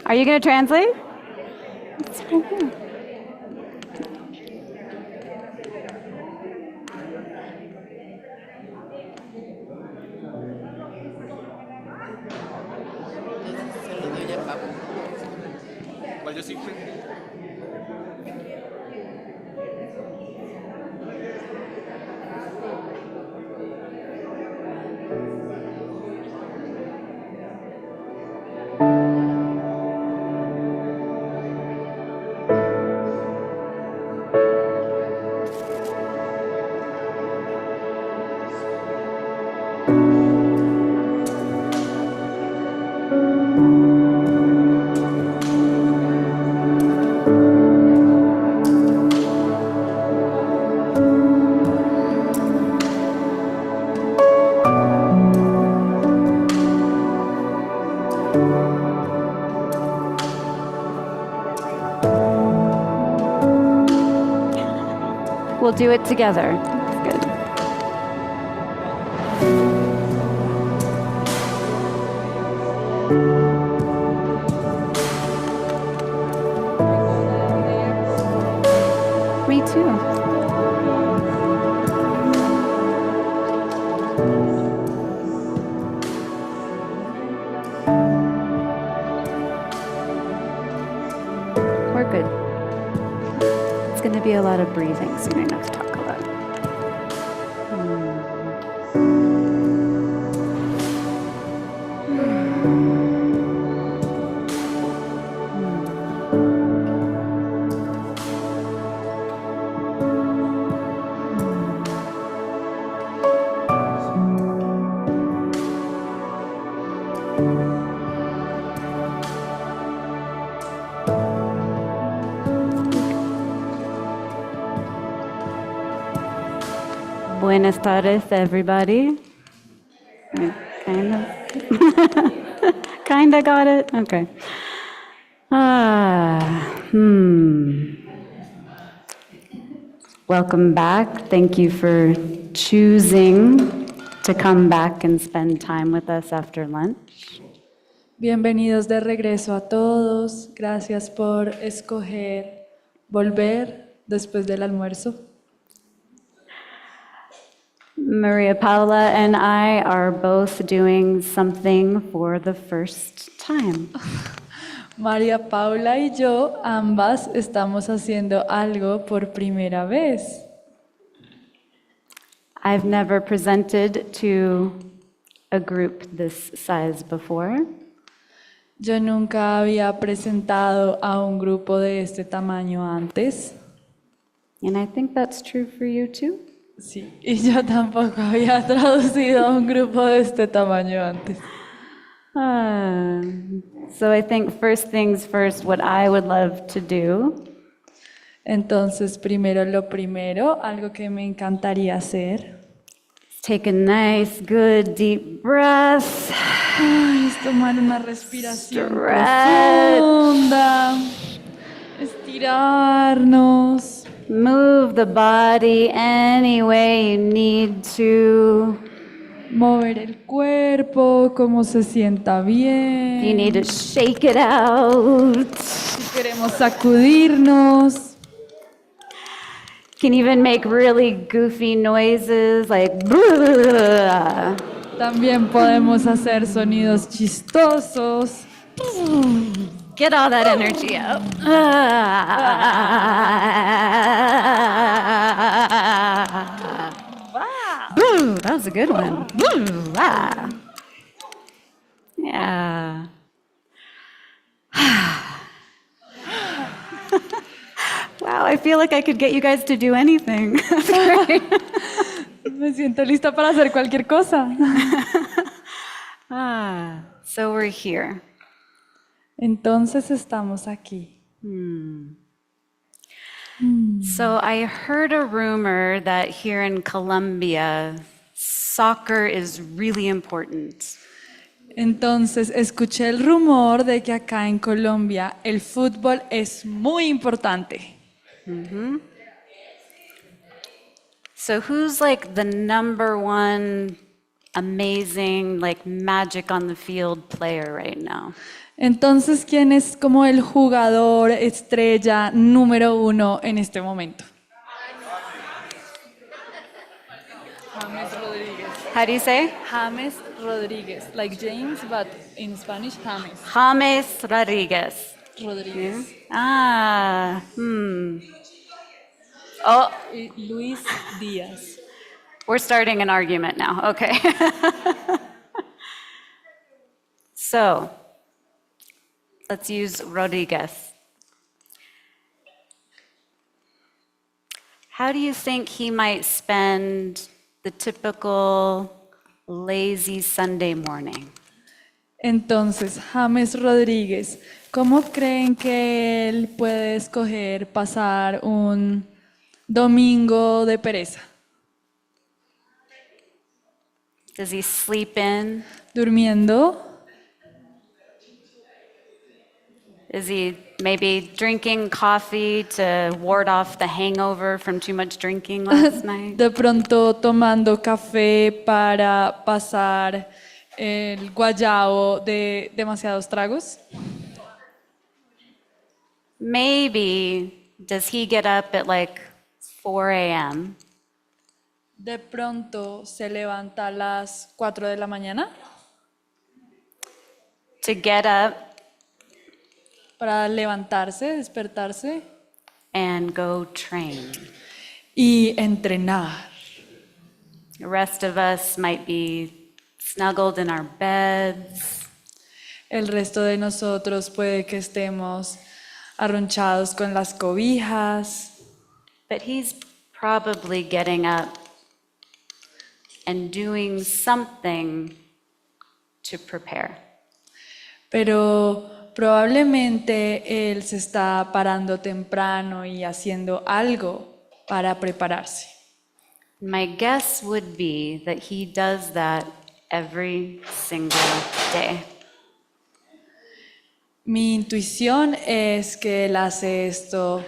Are you going to translate? It's right here. Well, just secret. We'll do it together. That's good. Me too. We're good. It's going to be a lot of breathing, so you don't have to talk a lot. Buenas tardes, everybody. Kind of. Kinda got it? Okay. Welcome back. Thank you for choosing to come back and spend time with us after lunch. Bienvenidos de regreso a todos. Gracias por escoger volver después del almuerzo. Maria Paula and I are both doing something for the first time. María Paula y yo ambas estamos haciendo algo por primera vez. I've never presented to a group this size before. Yo nunca había presentado a un grupo de este tamaño antes. And I think that's true for you too. Sí, y yo tampoco había traducido a un grupo de este tamaño antes. So I think first things first, what I would love to do Entonces, primero lo primero, algo que me encantaría hacer, is take a nice, good, deep breath. es tomar una respiración Stretch. profunda, estirarnos, Move the body any way you need to. mover el cuerpo como se sienta If you need bien. to shake it out. Si queremos sacudirnos, Can even make really goofy noises like también podemos hacer sonidos chistosos. get all that energy out. Wow. That was a good one. Yeah. Wow, I feel like I could get you guys to do anything. That's great. Me siento lista para hacer cualquier cosa. So we're here. Entonces estamos aquí. So I heard a rumor that here in Colombia, soccer is really important. Entonces, escuché el rumor de que acá en Colombia el fútbol es muy importante. So who's like the number one amazing, like magic on the field player right now? Entonces, ¿quién es como el jugador estrella número 1 en este momento? James Rodríguez. How do you say? James Rodríguez, like James, but in Spanish, James James Rodriguez. Rodríguez. Ah, Oh, Y Luis Díaz. we're starting an argument now. Okay. So, let's use Rodriguez. How do you think he might spend the typical lazy Sunday morning? Entonces, James Rodríguez, ¿cómo creen que él puede escoger pasar un domingo de pereza? Does he sleep in? ¿Durmiendo? Is he maybe drinking coffee to ward off the hangover from too much drinking last night? ¿De pronto tomando café para pasar el guayabo de demasiados tragos? Maybe, does he get up at like 4 a.m.? ¿De pronto se levanta a las 4 de la mañana To get up para levantarse, despertarse and go train. y entrenar? The rest of us might be snuggled in our beds, El resto de nosotros puede que estemos arrunchados con las cobijas, but he's probably getting up and doing something to prepare. pero probablemente él se está parando temprano y haciendo algo para prepararse. My guess would be that he does that every single day. Mi intuición es que él hace esto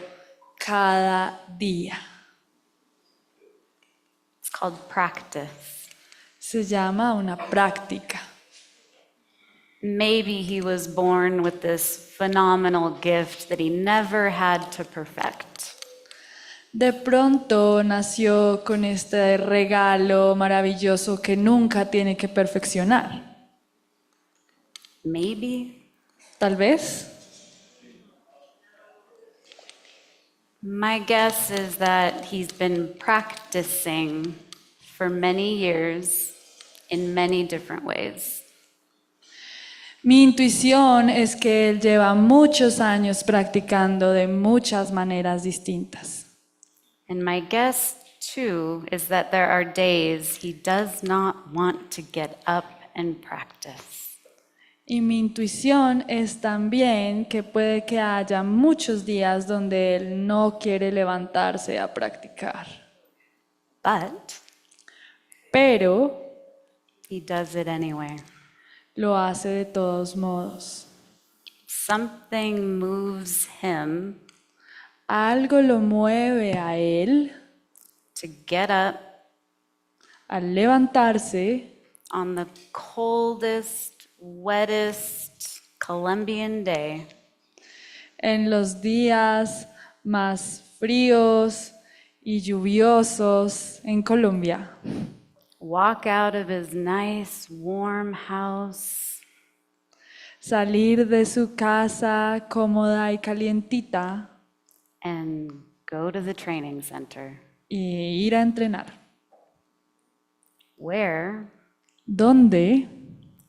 cada día. It's called practice. Se llama una práctica. Maybe he was born with this phenomenal gift that he never had to perfect. De pronto nació con este regalo maravilloso que nunca tiene que perfeccionar. Maybe. Tal vez. My guess is that he's been practicing for many years in many different ways. Mi intuición es que él lleva muchos años practicando de muchas maneras distintas. And my guess, too, is that there are days he does not want to get up and practice. Y mi intuición es también que puede que haya muchos días donde él no quiere levantarse a practicar. Pero He does it anyway. lo hace de todos modos. Something moves him Algo lo mueve a él to get up a levantarse on the coldest, wettest Colombian day en los días más fríos y lluviosos en Colombia. walk out of his nice, warm house Salir de su casa cómoda y calientita and go to the training center, y ir a entrenar. where Donde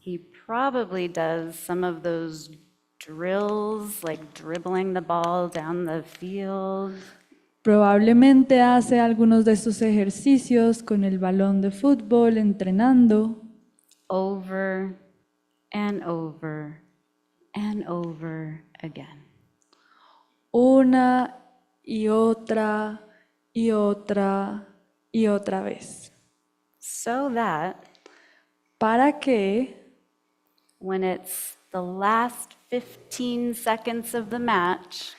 he probably does some of those drills, like dribbling the ball down the field, probablemente hace algunos de estos ejercicios con el balón de fútbol entrenando over and over and over again. una y otra y otra y otra vez. So that Para que when it's the last 15 seconds of the match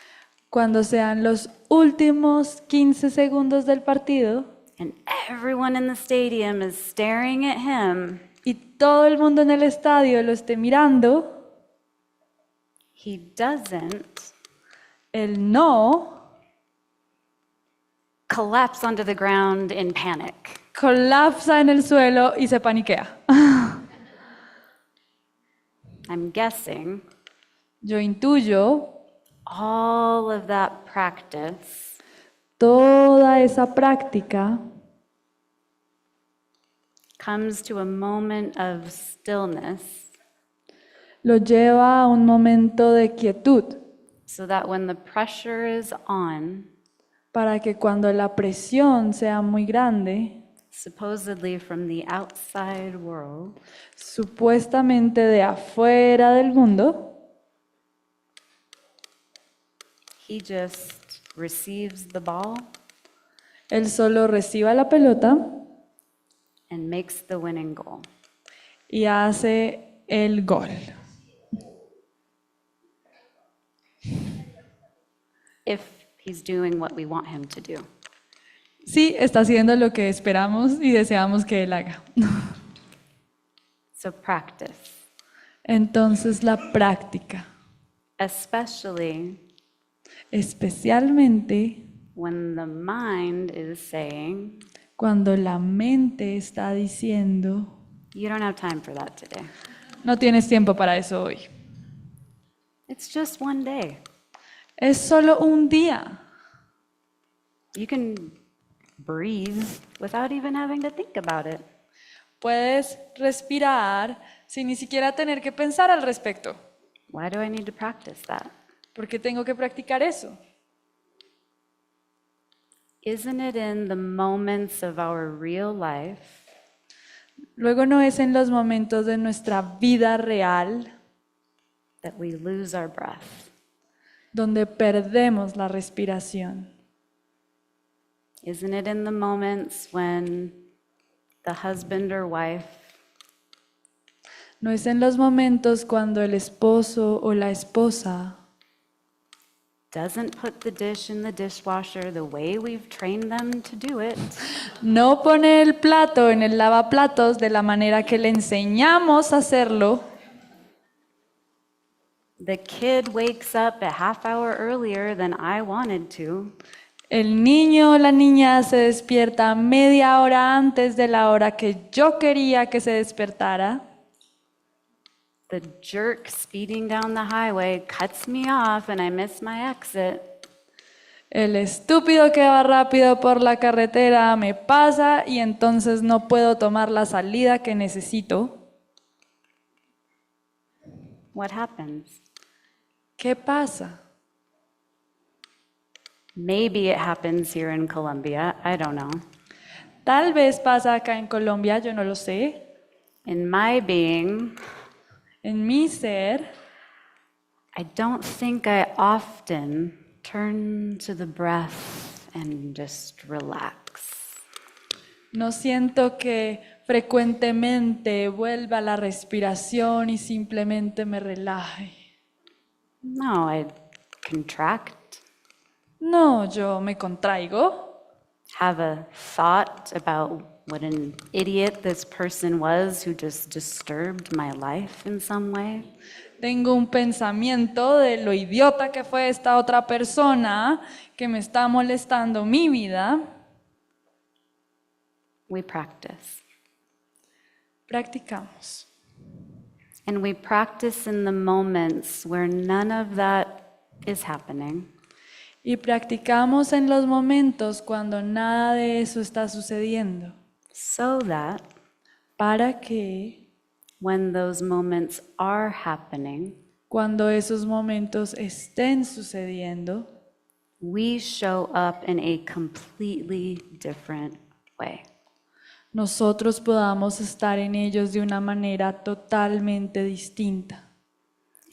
Cuando sean los últimos 15 segundos del partido and everyone in the stadium is staring at him, y todo el mundo en el estadio lo esté mirando, he doesn't él no collapse onto the ground in panic. colapsa en el suelo y se paniquea. I'm guessing Yo intuyo all of that practice toda esa práctica comes to a moment of stillness lo lleva a un momento de quietud so that when the pressure is on, para que cuando la presión sea muy grande, supposedly from the outside world, supuestamente de afuera del mundo, he just receives the ball él solo reciba la pelota and makes the winning goal. y hace el gol. If he's doing what we want him to do. Sí, está haciendo lo que esperamos y deseamos que él haga. So practice, Entonces la práctica, especially especialmente when the mind is saying, cuando la mente está diciendo, you don't have time for that today. no tienes tiempo para eso hoy. It's just one day. Es solo un día. You can breathe without even having to think about it. Puedes respirar sin ni siquiera tener que pensar al respecto. Why do I need to practice that? ¿Por qué tengo que practicar eso? Isn't it in the moments of our real life Luego no es en los momentos de nuestra vida real that we lose our breath? donde perdemos la respiración. Isn't it in the moments when the husband or wife No es en los momentos cuando el esposo o la esposa doesn't put the dish in the dishwasher the way we've trained them to do it, no pone el plato en el lavaplatos de la manera que le enseñamos a hacerlo? the kid wakes up a half hour earlier than I wanted to, El niño o la niña se despierta media hora antes de la hora que yo quería que se despertara. the jerk speeding down the highway cuts me off and I miss my exit, El estúpido que va rápido por la carretera me pasa y entonces no puedo tomar la salida que necesito. what happens? ¿Qué pasa? Maybe it happens here in Colombia, I don't know. Tal vez pasa acá en Colombia, yo no lo sé. In my being, En mi ser, I don't think I often turn to the breath and just relax. no siento que frecuentemente vuelva a la respiración y simplemente me relaje. No, I contract, No, yo me contraigo, have a thought about what an idiot this person was who just disturbed my life in some way. tengo un pensamiento de lo idiota que fue esta otra persona que me está molestando mi vida. We practice. Practicamos. And we practice in the moments where none of that is happening, Y practicamos en los momentos cuando nada de eso está sucediendo, so that para que when those moments are happening, cuando esos momentos estén sucediendo, we show up in a completely different way. nosotros podamos estar en ellos de una manera totalmente distinta.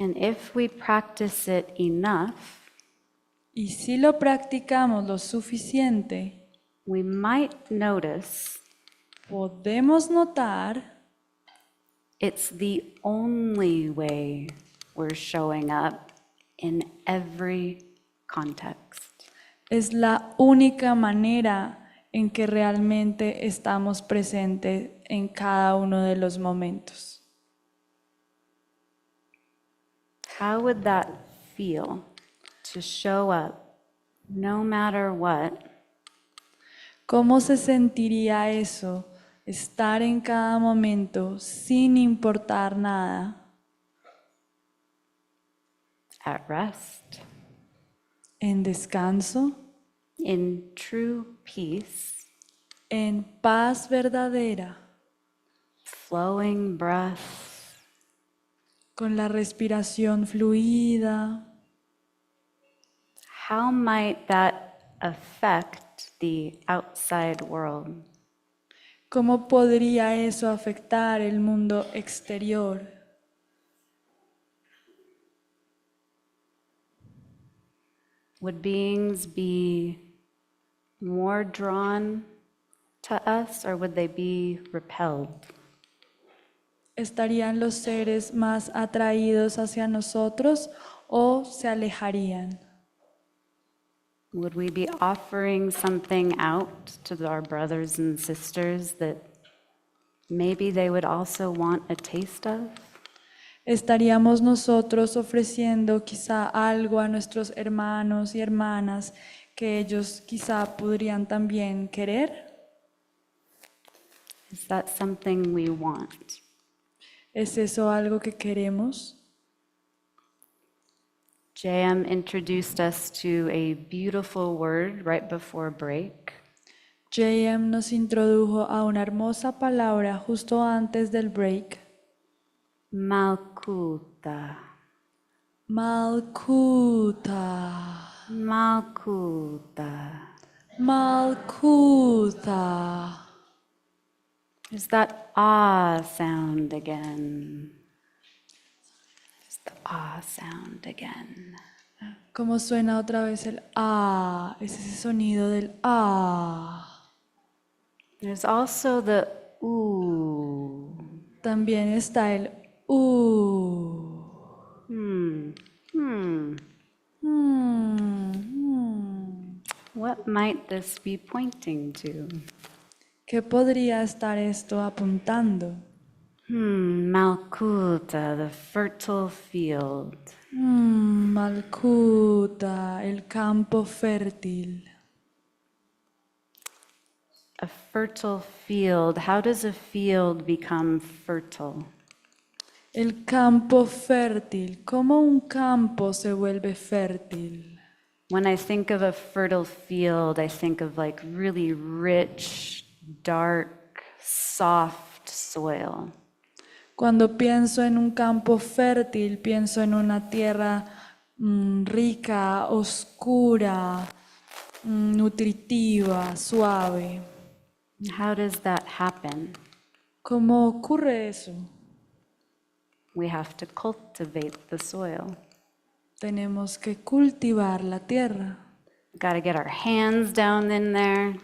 And if we practice it enough, Y si lo practicamos lo suficiente, we might notice podemos notar It's the only way we're showing up in every context. Es la única manera en que realmente estamos presentes en cada uno de los momentos. How would that feel to show up no matter what? ¿Cómo se sentiría eso, estar en cada momento sin importar nada, At rest, en descanso, in true peace, en paz verdadera, flowing breath, con la respiración fluida? how might that affect the outside world? ¿Cómo podría eso afectar el mundo exterior? Would beings be more drawn to us, or would they be repelled? ¿Estarían los seres más atraídos hacia nosotros o se alejarían? Would we be offering something out to our brothers and sisters that maybe they would also want a taste of? ¿Estaríamos nosotros ofreciendo quizá algo a nuestros hermanos y hermanas que ellos quizá podrían también querer? Is that something we want? ¿Es eso algo que queremos? Jayem introduced us to a beautiful word right before break. Jayem nos introdujo a una hermosa palabra justo antes del break. Malkuta. Malkuta. Malkuta. Malkuta. There's that ah sound again. There's the ah sound again. ¿Cómo suena otra vez el ah? Es ese sonido del ah. There's also the ooh. También está el Hmm. Hmm. hmm. What might this be pointing to? ¿Qué podría estar esto apuntando? Malkuta, the fertile field. Malkuta, el campo fértil. A fertile field. How does a field become fertile? El campo fértil. ¿Cómo un campo se vuelve fértil? When I think of a fertile field, I think of like really rich, dark, soft soil. Cuando pienso en un campo fértil, pienso en una tierra rica, oscura, nutritiva, suave. How does that happen? ¿Cómo ocurre eso? We have to cultivate the soil. Tenemos que cultivar la tierra. Got to get our hands down in there.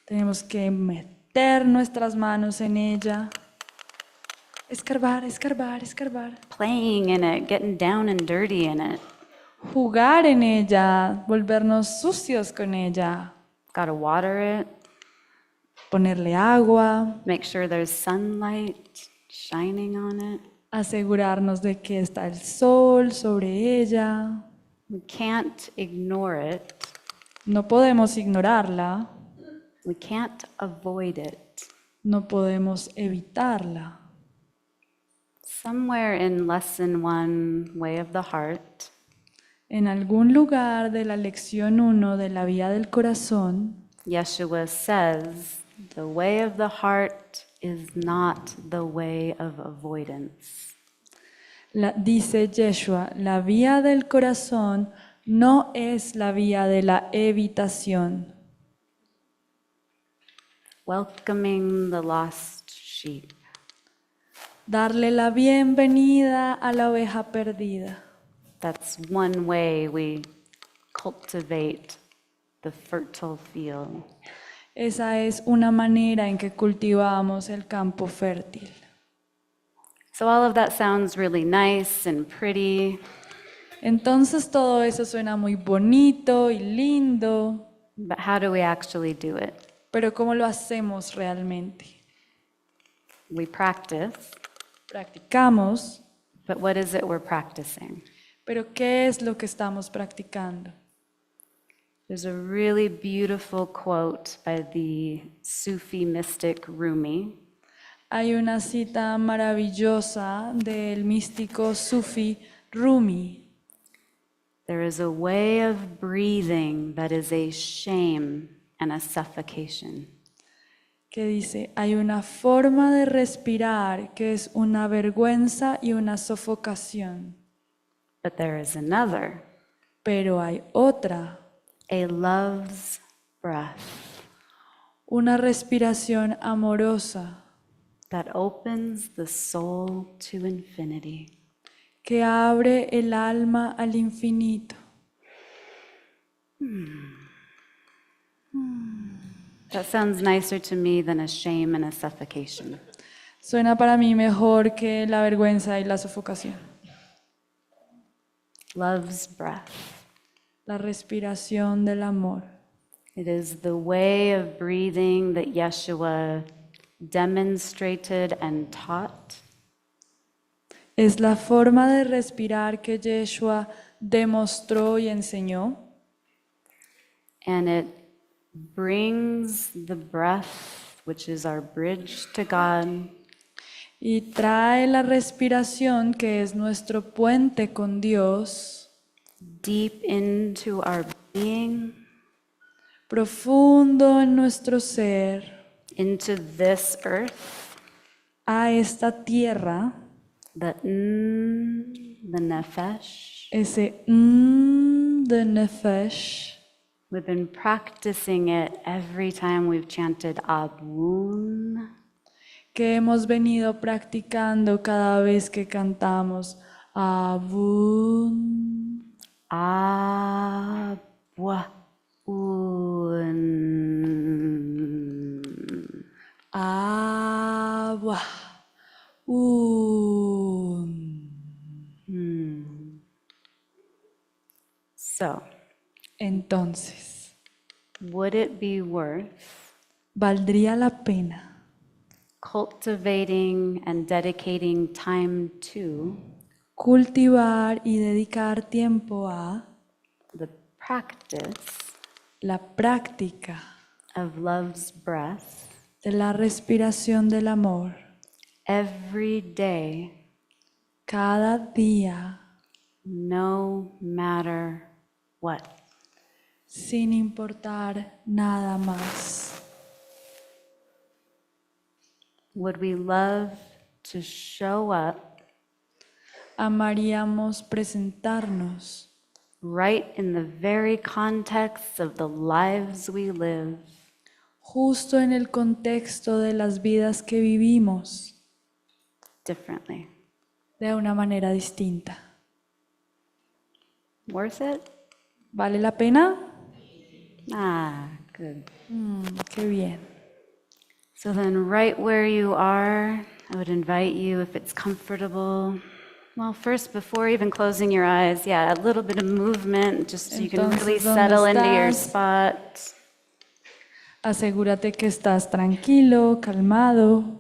Tenemos que meter nuestras manos en ella. Escarbar, escarbar, escarbar. Playing in it, getting down and dirty in it. Jugar en ella, volvernos sucios con ella. Got to water it. Ponerle agua. Make sure there's sunlight shining on it. Asegurarnos de que está el sol sobre ella. We can't ignore it. No podemos ignorarla. We can't avoid it. No podemos evitarla. Somewhere in lesson 1, Way of the Heart, En algún lugar de la lección 1 de la vía del corazón, Yeshua says, the way of the heart is not the way of avoidance. dice Yeshua, la vía del corazón no es la vía de la evitación. Welcoming the lost sheep. Darle la bienvenida a la oveja perdida. That's one way we cultivate the fertile field. Esa es una manera en que cultivamos el campo fértil. So all of that sounds really nice and pretty, Entonces todo eso suena muy bonito y lindo, but how do we actually do it? pero ¿cómo lo hacemos realmente? We practice, Practicamos, but what is it we're practicing? pero ¿qué es lo que estamos practicando? There's a really beautiful quote by the Sufi mystic Rumi. Hay una cita maravillosa del místico sufi Rumi. There is a way of breathing that is a shame and a suffocation. Que dice, hay una forma de respirar que es una vergüenza y una sofocación, But there is another, pero hay otra, a love's breath una respiración amorosa that opens the soul to infinity. que abre el alma al infinito. That sounds nicer to me than a shame and a suffocation. Suena para mí mejor que la vergüenza y la sofocación. Love's breath. La respiración del amor. It is the way of breathing that Yeshua demonstrated and taught. Es la forma de respirar que Yeshua demostró y enseñó. And it brings the breath, which is our bridge to God, Y trae la respiración, que es nuestro puente con Dios, deep into our being, profundo en nuestro ser, into this earth, a esta tierra, the nefesh. ese de nefesh. We've been practicing it every time we've chanted Abun. Que hemos venido practicando cada vez que cantamos Abun, Abwa. Abba, So, Entonces, would it be worth ¿valdría la pena cultivating and dedicating time to cultivar y dedicar tiempo a the practice la práctica of love's breath de la respiración del amor every day, cada día, no matter what? sin importar nada más? Would we love to show up Amaríamos presentarnos right in the very context of the lives we live, justo en el contexto de las vidas que vivimos differently? de una manera distinta. Worth it? ¿Vale la pena? Ah, good. Qué bien. So then right where you are, I would invite you, if it's comfortable, well, first, before even closing your eyes, yeah, a little bit of movement, just so you can really Entonces, ¿dónde settle into your estás? spot. Asegúrate que estás tranquilo, calmado.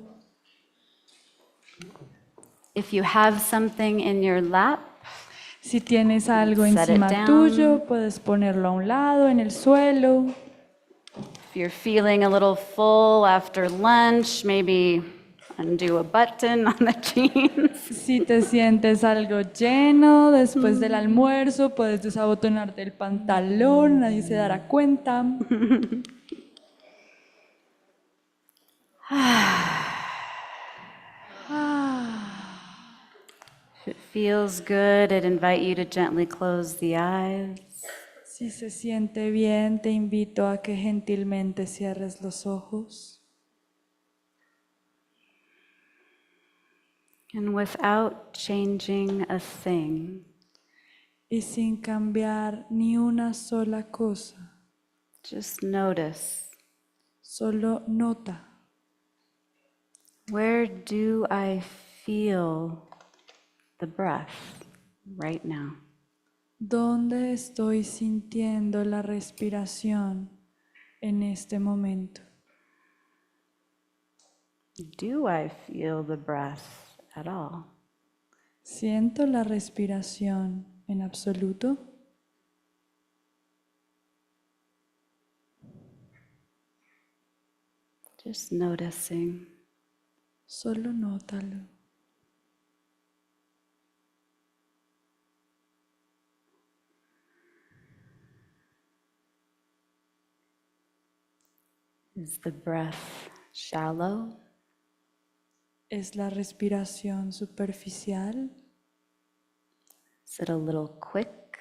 If you have something in your lap, Si tienes algo Set it encima down. tuyo, puedes ponerlo a un lado, en el suelo. if you're feeling a little full after lunch, maybe undo a button on the jeans. Si te sientes algo lleno después del almuerzo, puedes desabotonarte el pantalón, nadie se dará cuenta. If it feels good, I'd invite you to gently close the eyes. Si se siente bien, te invito a que gentilmente cierres los ojos. And without changing a thing, Y sin cambiar ni una sola cosa, just notice, solo nota. where do I feel the breath right now? ¿Dónde estoy sintiendo la respiración en este momento? Do I feel the breath at all? ¿Siento la respiración en absoluto? Just noticing. Solo nótalo. Is the breath shallow? ¿Es la respiración superficial? Is it a little quick?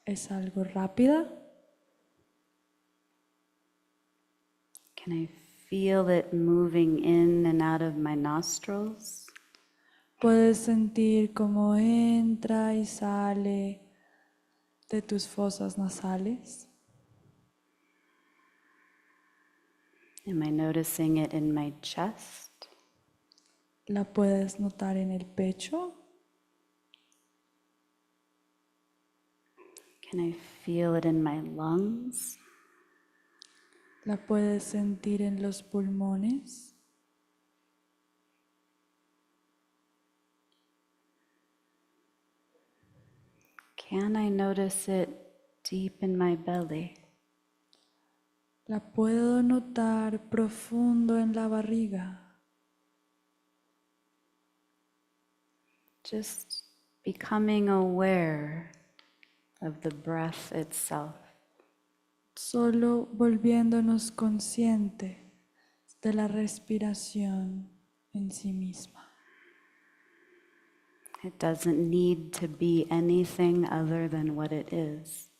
¿Es algo rápida? Can I feel it moving in and out of my nostrils? ¿Puedes sentir cómo entra y sale de tus fosas nasales? Am I noticing it in my chest? ¿La puedes notar en el pecho? Can I feel it in my lungs? ¿La puedes sentir en los pulmones? Can I notice it deep in my belly? ¿La puedo notar profundo en la barriga? Just becoming aware of the breath itself. Solo volviéndonos consciente de la respiración en sí misma. It doesn't need to be anything other than what it is.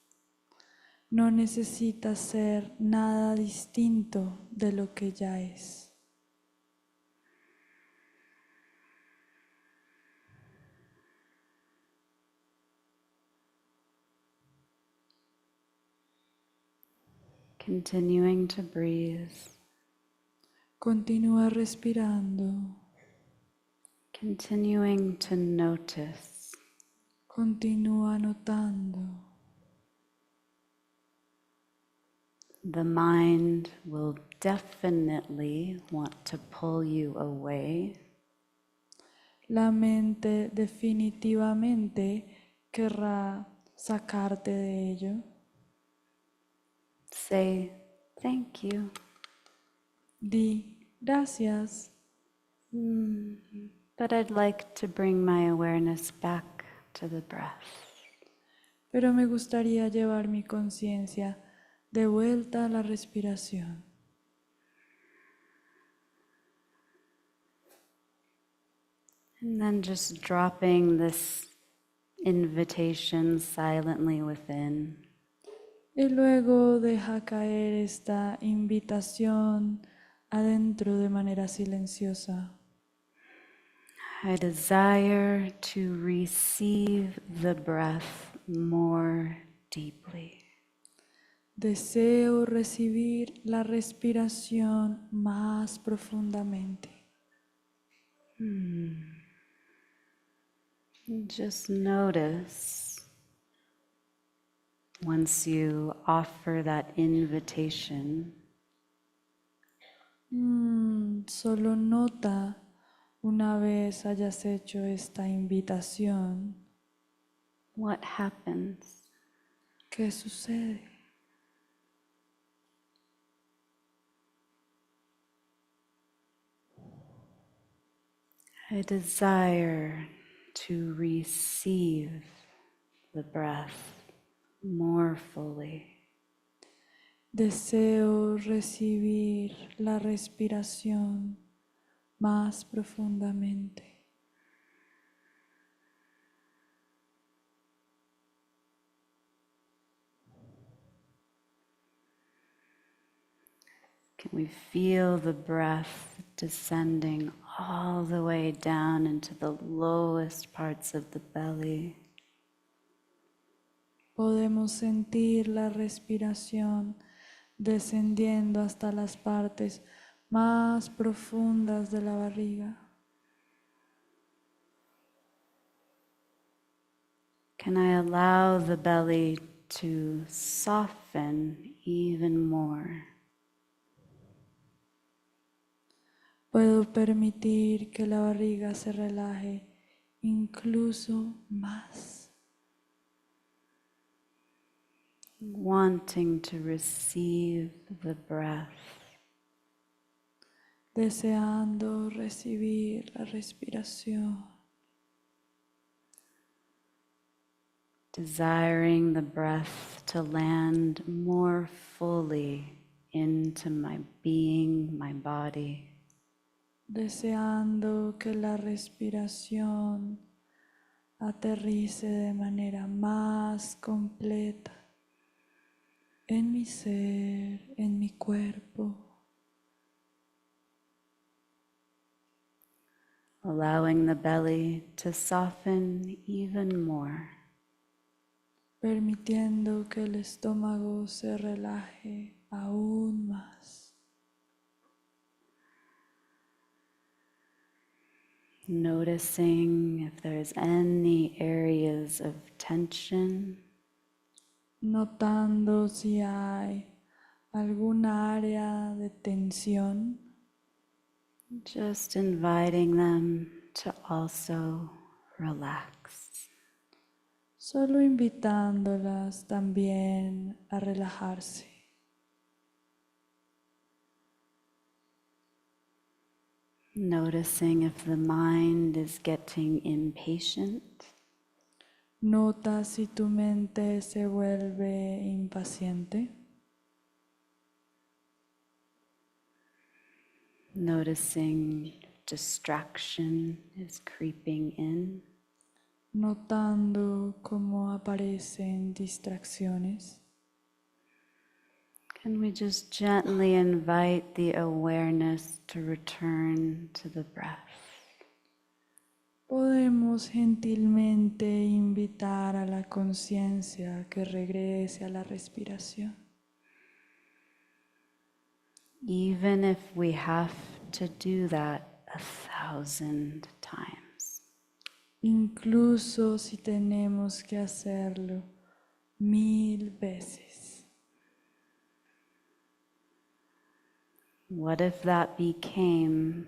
No necesita ser nada distinto de lo que ya es. Continuing to breathe, Continúa respirando. continuing to notice. Continúa notando. The mind will definitely want to pull you away. La mente definitivamente querrá sacarte de ello. Say, thank you. Di gracias, But I'd like to bring my awareness back to the breath. pero me gustaría llevar mi conciencia de vuelta a la respiración. And then just dropping this invitation silently within. Y luego deja caer esta invitación adentro de manera silenciosa. I desire to receive the breath more deeply. Deseo recibir la respiración más profundamente. Just notice once you offer that invitation, Solo nota una vez hayas hecho esta invitación, what happens? ¿qué sucede? I desire to receive the breath more fully. Deseo recibir la respiración más profundamente. Can we feel the breath descending all the way down into the lowest parts of the belly? Podemos sentir la respiración descendiendo hasta las partes más profundas de la barriga. Can I allow the belly to soften even more? Puedo permitir que la barriga se relaje incluso más, Wanting to receive the breath, deseando recibir la respiración, desiring the breath to land more fully into my being, my body. deseando que la respiración aterrice de manera más completa en mi ser, en mi cuerpo, allowing the belly to soften even more. permitiendo que el estómago se relaje aún más. Noticing if there's any areas of tension, Notando si hay alguna área de tensión, just inviting them to also relax. solo invitándolas también a relajarse. Noticing if the mind is getting impatient, Nota si tu mente se vuelve impaciente. noticing distraction is creeping in. Notando cómo aparecen distracciones. Can we just gently invite the awareness to return to the breath? Podemos gentilmente invitar a la conciencia que regrese a la respiración. Even if we have to do that 1,000 times. Incluso si tenemos que hacerlo 1000 veces. What if that became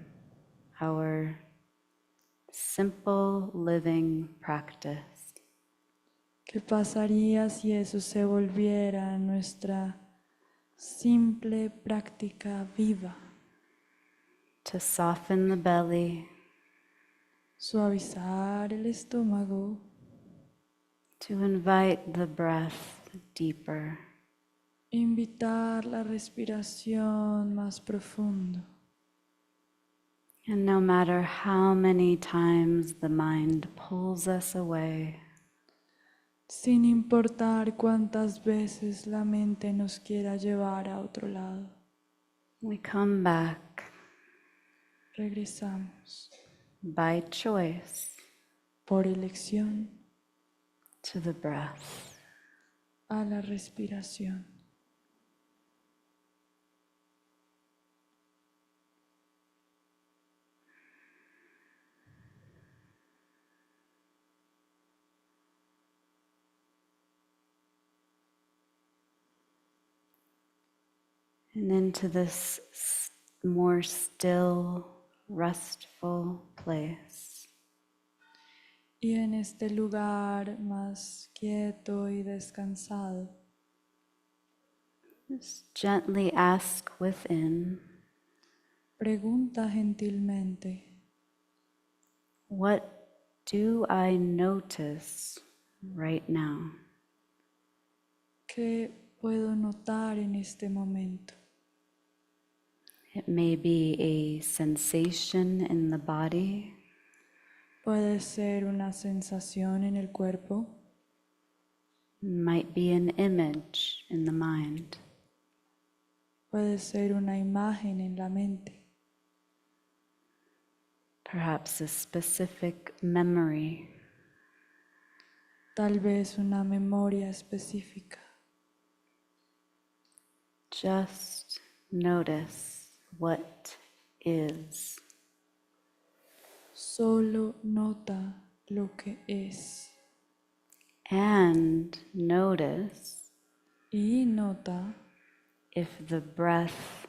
our simple living practice? ¿Qué pasaría si eso se volviera nuestra simple práctica viva? To soften the belly, Suavizar el estómago, to invite the breath deeper, invitar la respiración más profundo. and no matter how many times the mind pulls us away, Sin importar cuántas veces la mente nos quiera llevar a otro lado, we come back regresamos by choice por elección to the breath. a la respiración. And into this more still, restful place, Y en este lugar más quieto y descansado, just gently ask within, pregunta gentilmente, what do I notice right now? ¿qué puedo notar en este momento? It may be a sensation in the body, Puede ser una sensación en el cuerpo, might be an image in the mind. puede ser una imagen en la mente, Perhaps a specific memory, tal vez una memoria específica. just notice what is. Solo nota lo que es. And notice y nota if the breath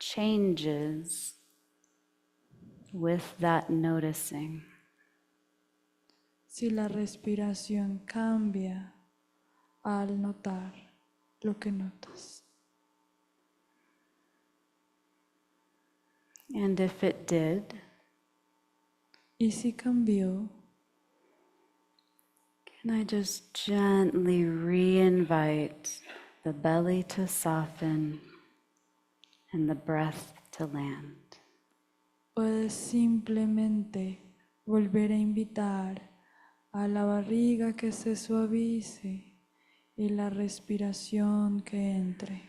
changes with that noticing. si la respiración cambia al notar lo que notas. And if it did, Y si cambió, can I just gently re-invite the belly to soften and the breath to land? puedes simplemente volver a invitar a la barriga que se suavice y la respiración que entre.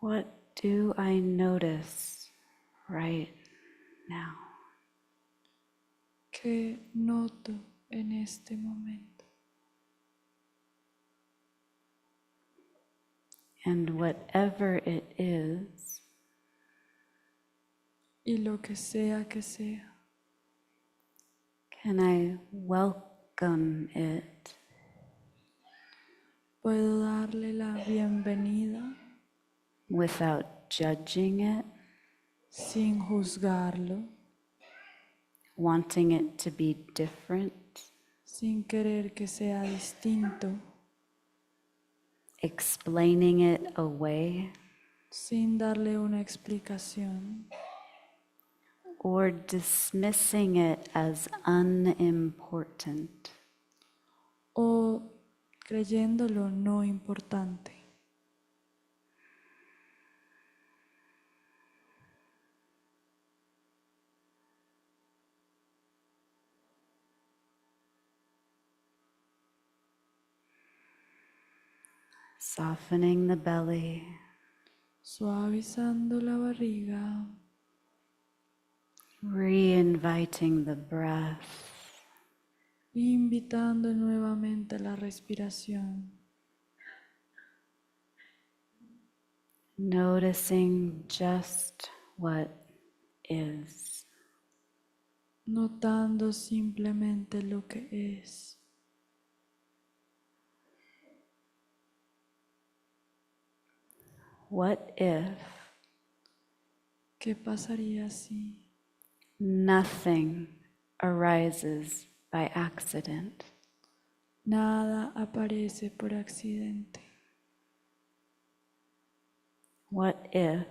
What do I notice right now? ¿Qué noto en este momento? And whatever it is, Y lo que sea, can I welcome it puedo darle la bienvenida without judging it, sin juzgarlo, wanting it to be different, sin querer que sea distinto, explaining it away, sin darle una explicación or dismissing it as unimportant? o creyéndolo no importante. Softening the belly, Suavizando la barriga, re-inviting the breath, invitando nuevamente la respiración, noticing just what is. notando simplemente lo que es. What if ¿Qué pasaría si nothing arises by accident? nada aparece por accidente? What if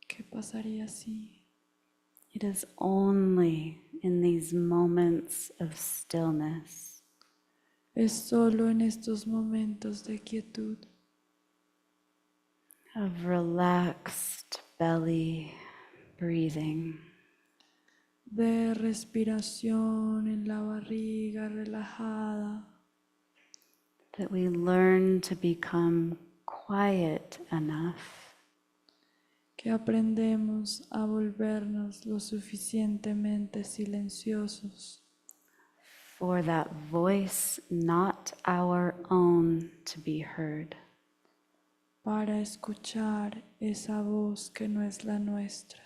¿Qué pasaría si it is only in these moments of stillness es solo en estos momentos de quietud, of relaxed belly breathing de respiración en la barriga relajada, that we learn to become quiet enough que aprendemos a volvernos lo suficientemente silenciosos for that voice not our own to be heard? para escuchar esa voz que no es la nuestra.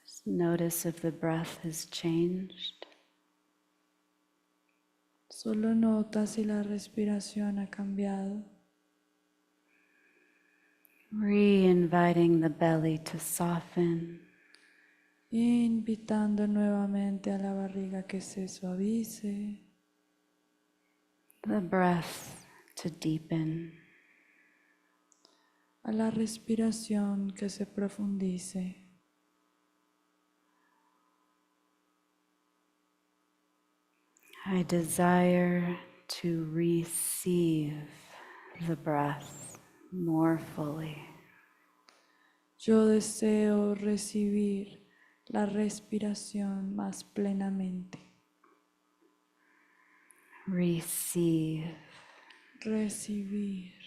Just notice if the breath has changed. Solo nota si la respiración ha cambiado, Re-inviting the belly to soften, invitando nuevamente a la barriga que se suavice, the breath to deepen. a a la respiración que se profundice. I desire to receive the breath more fully. Yo deseo recibir la respiración más plenamente. Receive. Recibir.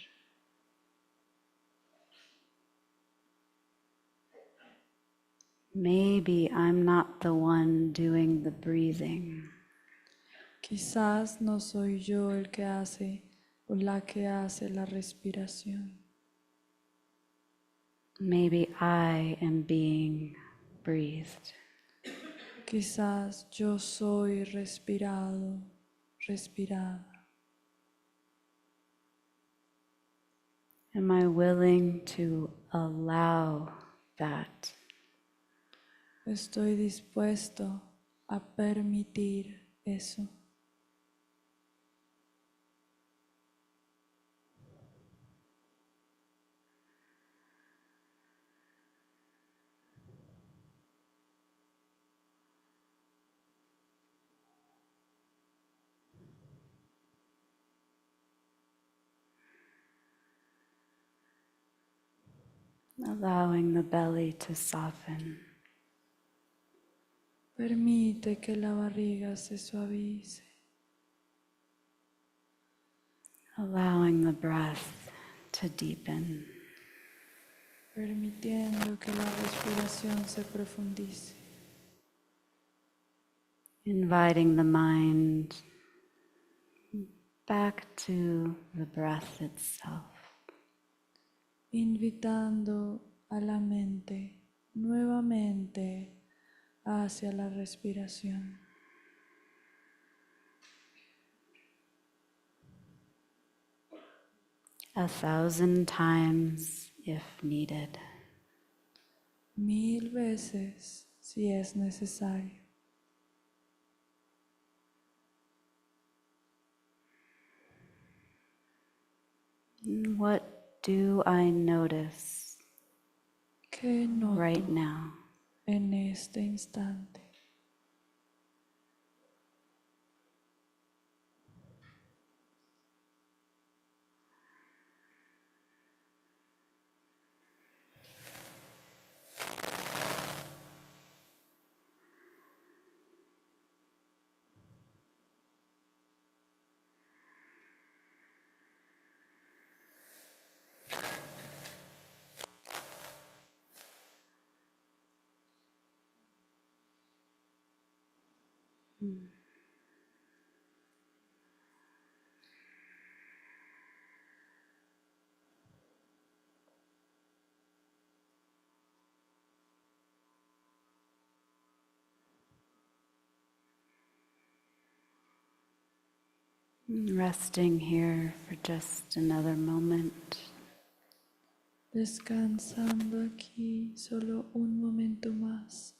Maybe I'm not the one doing the breathing. Quizás no soy yo el que hace o la que hace la respiración. Maybe I am being breathed. Quizás yo soy respirado, respirada. Am I willing to allow that? Estoy dispuesto a permitir eso. Allowing the belly to soften. Permite que la barriga se suavice. Allowing the breath to deepen. Permitiendo que la respiración se profundice. Inviting the mind back to the breath itself. Invitando a la mente nuevamente hacia la respiración. A 1,000 times if needed. 1000 veces si es necesario. What do I notice ¿Qué noto right now? en este instante? Resting here for just another moment. Descansando aquí solo un momento más.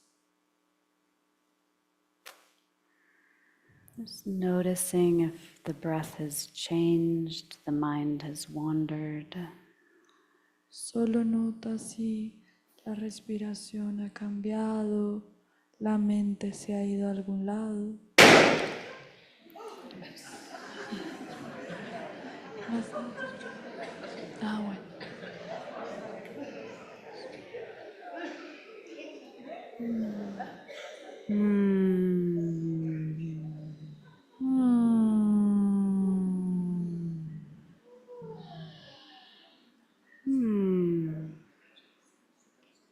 Just noticing if the breath has changed, the mind has wandered. Solo nota si la respiración ha cambiado, la mente se ha ido a algún lado. Ah, bueno.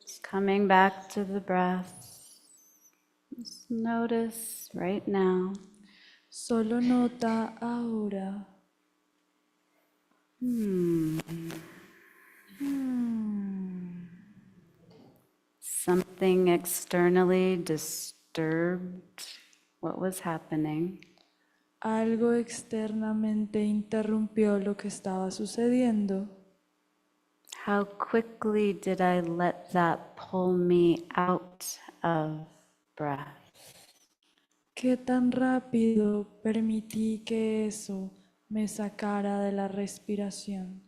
Just coming back to the breath. Just notice right now. Solo nota ahora. Something externally disturbed what was happening. Algo externamente interrumpió lo que estaba sucediendo. How quickly did I let that pull me out of breath? ¿Qué tan rápido permití que eso me sacara de la respiración?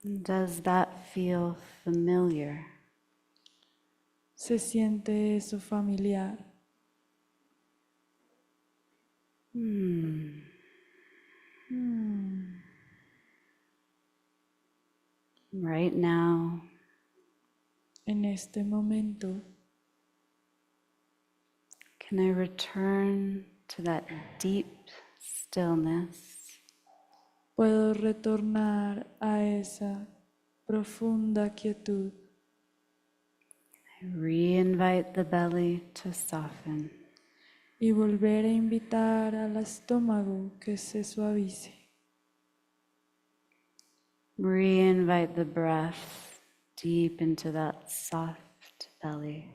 Does that feel familiar? ¿Se siente eso familiar? Right now, En este momento, can I return to that deep stillness? puedo retornar a esa profunda quietud. I reinvite the belly to soften. Y volver a invitar al estómago que se suavice. Reinvite the breath deep into that soft belly.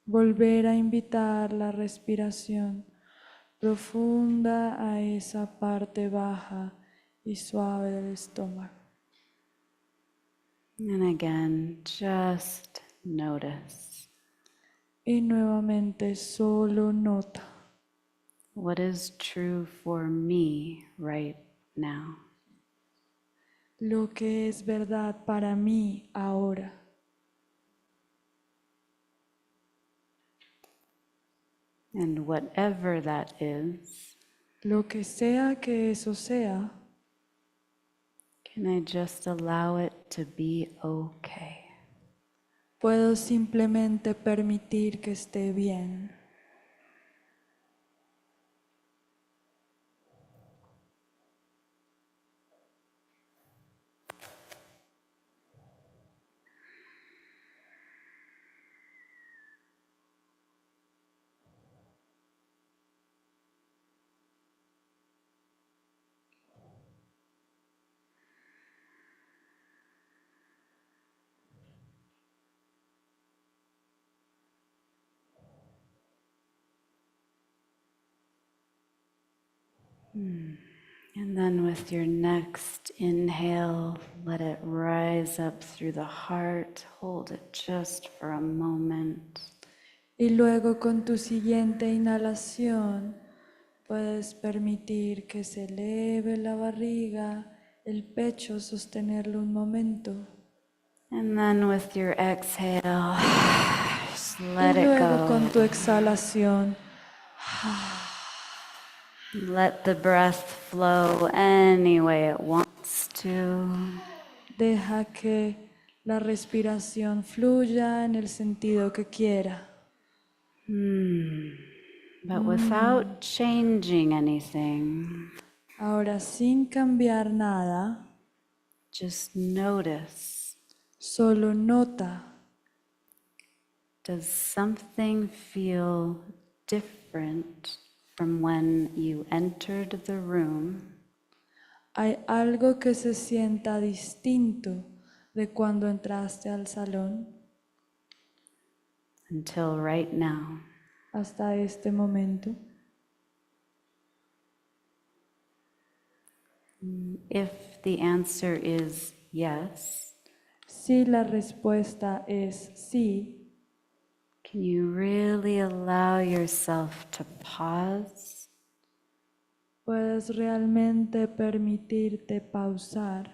Volver a invitar la respiración profunda a esa parte baja y suave del estómago. And again, just notice Y nuevamente solo nota what is true for me right now. lo que es verdad para mí ahora. And whatever that is, Lo que sea que eso sea, can I just allow it to be okay? puedo simplemente permitir que esté bien. And then with your next inhale, let it rise up through the heart. Hold it just for a moment. Y luego con tu siguiente inhalación puedes permitir que se eleve la barriga, el pecho, sostenerlo un momento. And then with your exhale, just let Y it luego con go. tu exhalación, Let the breath flow any way it wants to. deja que la respiración fluya en el sentido que quiera, But without changing anything, ahora sin cambiar nada, just notice. solo nota. Does something feel different from when you entered the room ¿Hay algo que se sienta distinto de cuando entraste al salón until right now? hasta este momento? If the answer is yes, Si la respuesta es sí, can you really allow yourself to pause puedes realmente permitirte pausar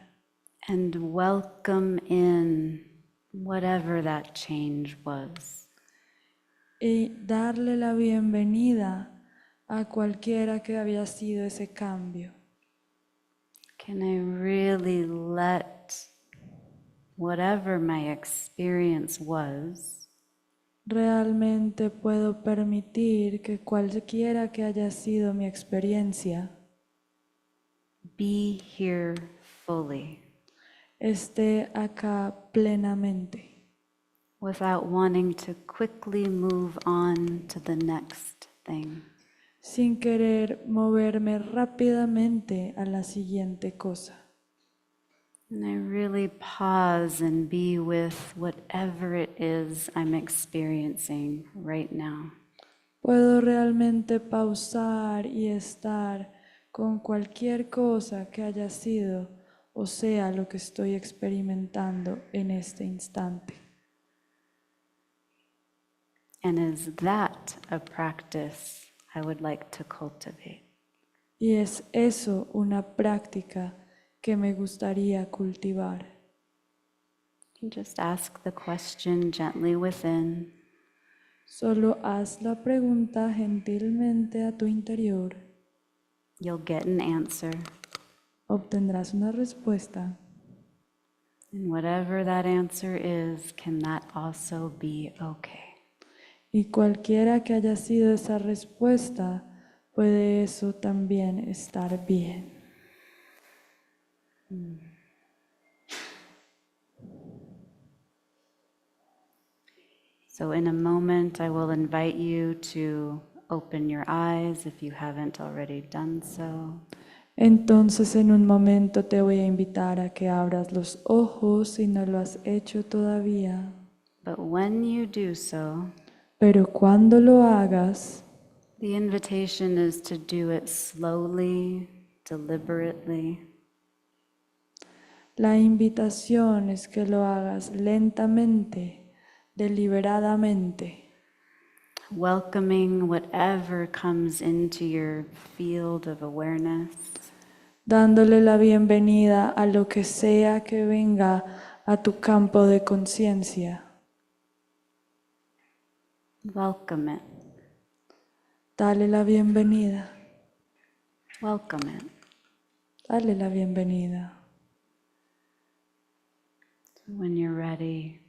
and welcome in whatever that change was? y darle la bienvenida a cualquiera que había sido ese cambio. Can I really let whatever my experience was Realmente puedo permitir que cualquiera que haya sido mi experiencia be here fully esté acá plenamente, without wanting to quickly move on to the next thing? sin querer moverme rápidamente a la siguiente cosa. And I really pause and be with whatever it is I'm experiencing right now. Puedo realmente pausar y estar con cualquier cosa que haya sido o sea lo que estoy experimentando en este instante. And is that a practice I would like to cultivate? Y es eso una práctica que me gustaría cultivar. Just ask the question gently within. Solo haz la pregunta gentilmente a tu interior. You'll get an answer. Obtendrás una respuesta. And whatever that answer is, can that also be okay? Y cualquiera que haya sido esa respuesta, puede eso también estar bien. So in a moment, I will invite you to open your eyes if you haven't already done so. Entonces en un momento te voy a invitar a que abras los ojos si no lo has hecho todavía. But when you do so, Pero cuando lo hagas, the invitation is to do it slowly, deliberately, la invitación es que lo hagas lentamente, deliberadamente, welcoming whatever comes into your field of awareness, dándole la bienvenida a lo que sea que venga a tu campo de conciencia. welcome it, Dale la bienvenida, welcome it. dale la bienvenida. When you're ready,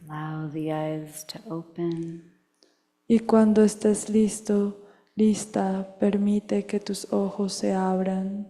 allow the eyes to open. Y cuando estés listo, lista, permite que tus ojos se abran.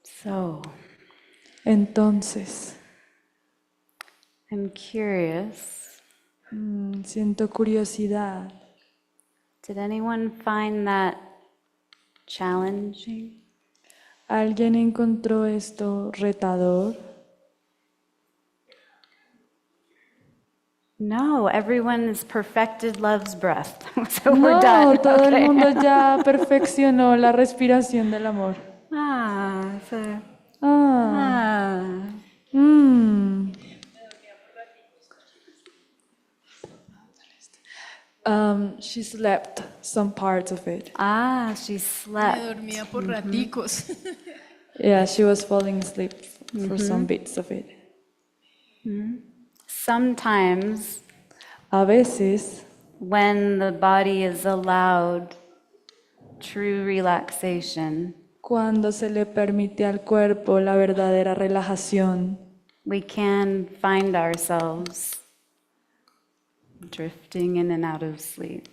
So, Entonces, I'm curious, siento curiosidad. did anyone find that challenging? ¿Alguien encontró esto retador? No, everyone has perfected love's breath. So we're done. No, todo el Okay. mundo ya perfeccionó la respiración del amor. Ah, so, Ah, ah. mm. She slept some parts of it. Ah, she Me slept. dormía por raticos. Yeah, she was falling asleep for some bits of it. Sometimes A veces, when the body is allowed true relaxation, cuando se le permite al cuerpo la verdadera relajación, we can find ourselves drifting in and out of sleep.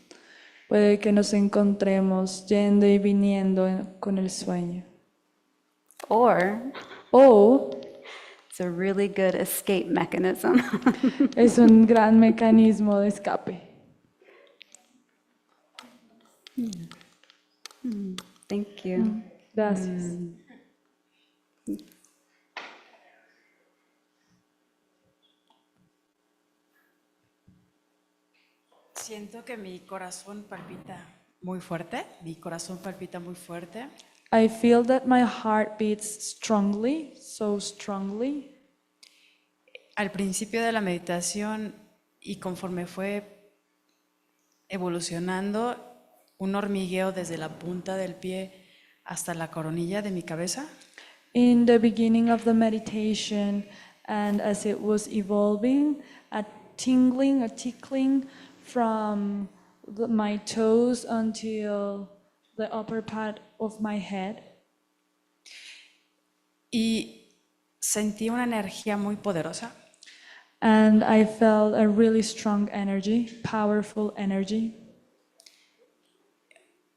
puede que nos encontremos yendo y viniendo con el sueño. Or O it's a really good escape mechanism. es un gran mecanismo de escape. Thank you. Gracias. Siento que mi corazón palpita muy fuerte. Mi corazón palpita muy fuerte. I feel that my heart beats strongly, so strongly. Al principio de la meditación y conforme fue evolucionando, un hormigueo desde la punta del pie hasta la coronilla de mi cabeza. In the beginning of the meditation, and as it was evolving, a tingling, a tickling from my toes until the upper part of my head. Y sentí una energía muy poderosa. And I felt a really strong energy, powerful energy.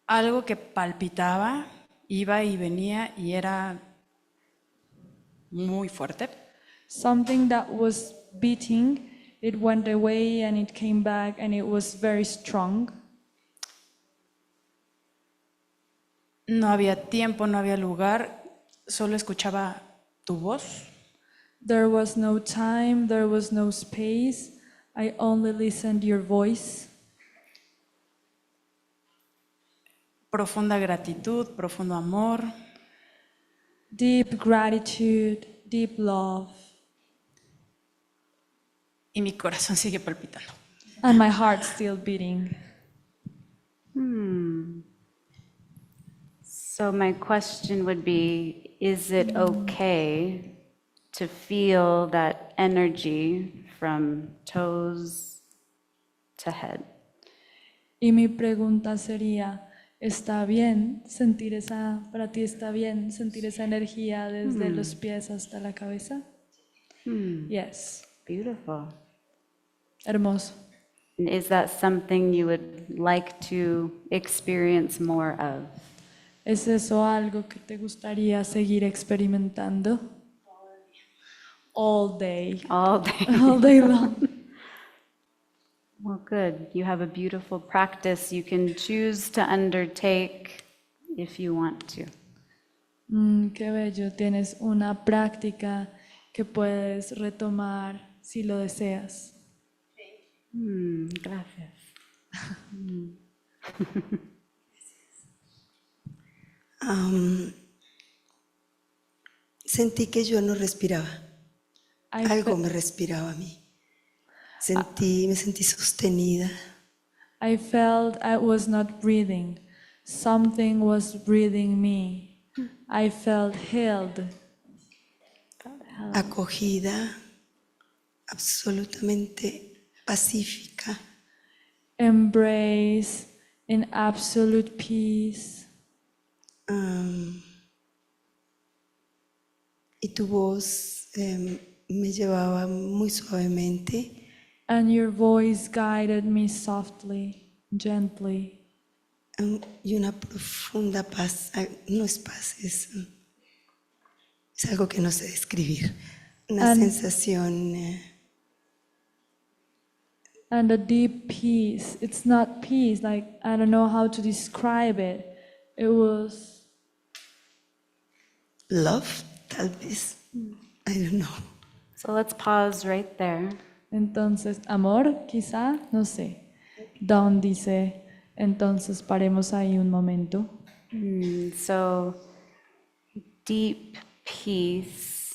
Algo que palpitaba, iba y venía y era muy fuerte. Something that was beating, it went away and it came back and it was very strong. No había tiempo, no había lugar, solo escuchaba tu voz. There was no time, there was no space. I only listened your voice. Profunda gratitud, profundo amor. Deep gratitude, deep love. Y mi corazón sigue palpitando. And my heart still beating. So my question would be, is it okay to feel that energy from toes to head? Y mi pregunta sería, ¿está bien sentir esa, para ti está bien sentir esa energía desde los pies hasta la cabeza? Yes. Beautiful. Hermoso. And is that something you would like to experience more of? ¿Es eso algo que te gustaría seguir experimentando? All day. All day. All day long. Well, good. You have a beautiful practice you can choose to undertake if you want to. Qué bello. Tienes una práctica que puedes retomar si lo deseas. Gracias. Sentí que yo no respiraba. I Algo fe- me respiraba a mí. Me sentí sostenida. I felt I was not breathing. Something was breathing me. I felt held, Acogida, absolutamente pacífica. embraced in absolute peace. Y tu voz me llevaba muy suavemente And your voice guided me softly, gently. y una profunda paz. No es paz, es algo que no sé describir. Una sensación And a deep peace. It's not peace, like, I don't know how to describe it. It was, love, tal vez. I don't know. So let's pause right there. entonces, amor, quizá, no sé. Dawn dice, entonces paremos ahí un momento. So deep peace.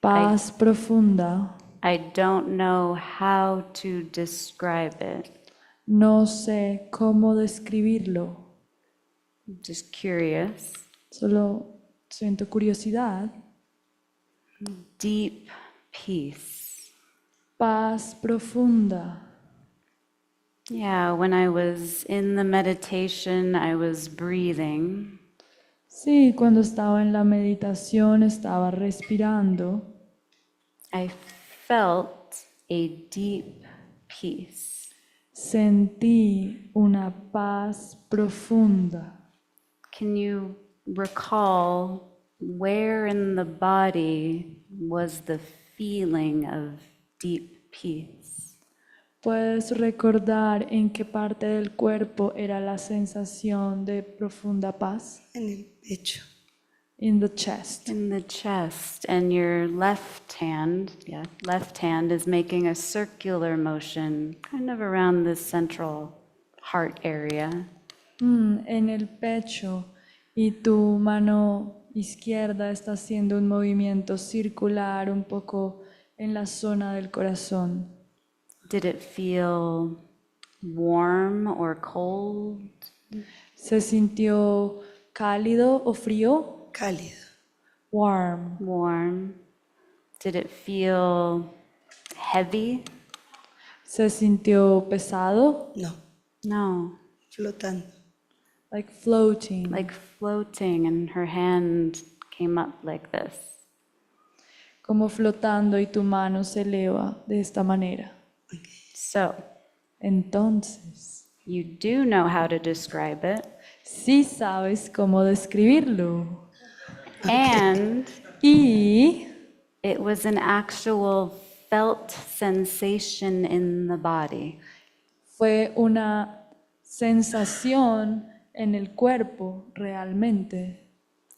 Paz profunda. I don't know how to describe it. No sé cómo describirlo. Just curious. Solo siento curiosidad. Deep peace. Paz profunda. Yeah, when I was in the meditation, I was breathing. Sí, cuando estaba en la meditación estaba respirando. I felt a deep peace. Sentí una paz profunda. Can you recall where in the body was the feeling of deep peace? ¿Puedes recordar en qué parte del cuerpo era la sensación de profunda paz? En el pecho. In the chest. In the chest, and your left hand is making a circular motion kind of around the central heart area. En el pecho, y tu mano izquierda está haciendo un movimiento circular un poco en la zona del corazón. Did it feel warm or cold? ¿Se sintió cálido o frío? Cálido. Warm. Warm. Did it feel heavy? ¿Se sintió pesado? No, No, flotando. Like floating. like floating, and her hand came up like this. Como flotando y tu mano se eleva de esta manera. So, Entonces, you do know how to describe it, sí sabes cómo describirlo. and Y it was an actual felt sensation in the body. fue una sensación en el cuerpo realmente,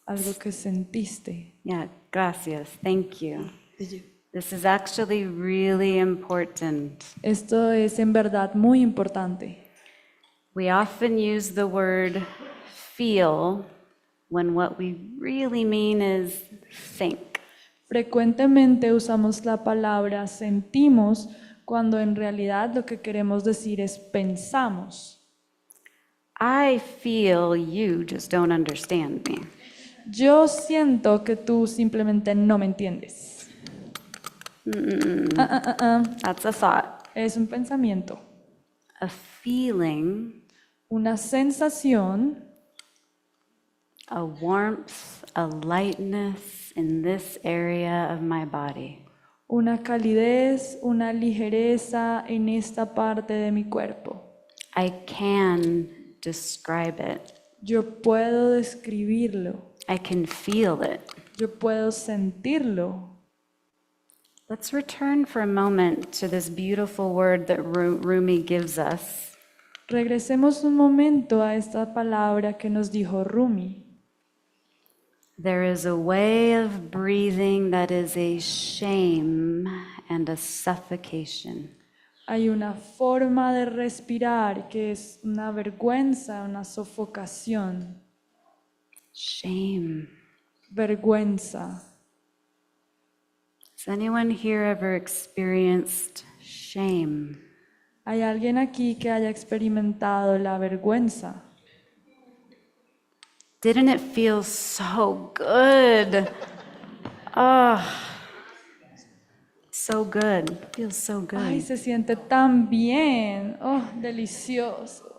algo que sentiste. Yeah, gracias, thank you. This is actually really important. Esto es en verdad muy importante. We often use the word feel when what we really mean is think. Frecuentemente usamos la palabra sentimos cuando en realidad lo que queremos decir es pensamos. I feel you just don't understand me. Yo siento que tú simplemente no me entiendes. That's a thought. Es un pensamiento, A feeling, una sensación, a warmth, a lightness in this area of my body. una calidez, una ligereza en esta parte de mi cuerpo. I can describe it. Yo puedo describirlo, I can feel it. yo puedo sentirlo. Let's return for a moment to this beautiful word that Rumi gives us. Regresemos un momento a esta palabra que nos dijo Rumi. There is a way of breathing that is a shame and a suffocation. Hay una forma de respirar que es una vergüenza, una sofocación. Shame. Vergüenza. Has anyone here ever experienced shame? ¿Hay alguien aquí que haya experimentado la vergüenza? Didn't it feel so good? Oh, so good. Feels so good. Ay, se siente tan bien. Oh, delicioso.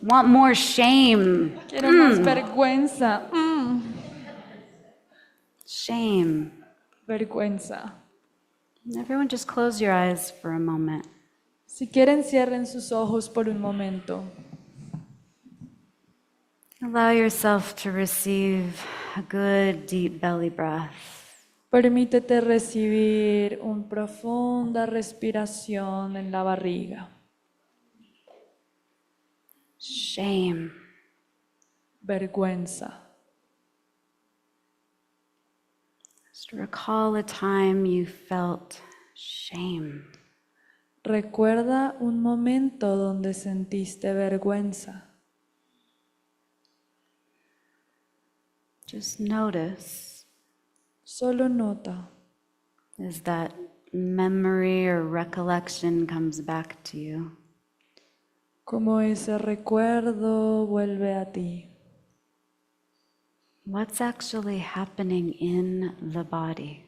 Want more shame. Quiero más vergüenza. Shame. Vergüenza. Everyone just close your eyes for a moment. Si quieren, cierren sus ojos por un momento. Allow yourself to receive a good deep belly breath. Permítete recibir una profunda respiración en la barriga. Shame. Vergüenza. Just recall a time you felt shame. Recuerda un momento donde sentiste vergüenza. Just notice Solo nota as that memory or recollection comes back to you. cómo ese recuerdo vuelve a ti. What's actually happening in the body?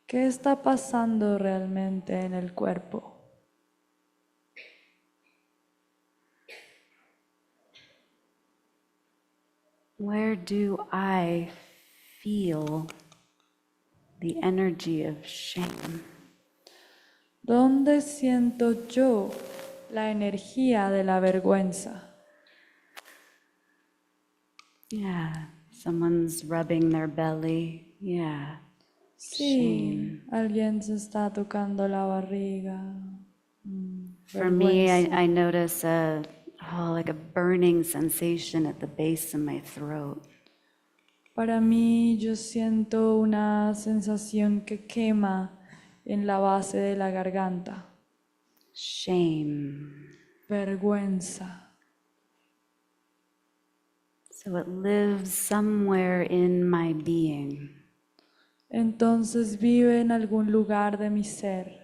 ¿Qué está pasando realmente en el cuerpo? Where do I feel the energy of shame? ¿Dónde siento yo la energía de la vergüenza? Yeah, someone's rubbing their belly. Yeah. Sí, alguien se está tocando la barriga. For me, Vergüenza. I notice like a burning sensation at the base of my throat. Para mí, yo siento una sensación que quema en la base de la garganta. Shame. Vergüenza. So it lives somewhere in my being. Entonces vive en algún lugar de mi ser.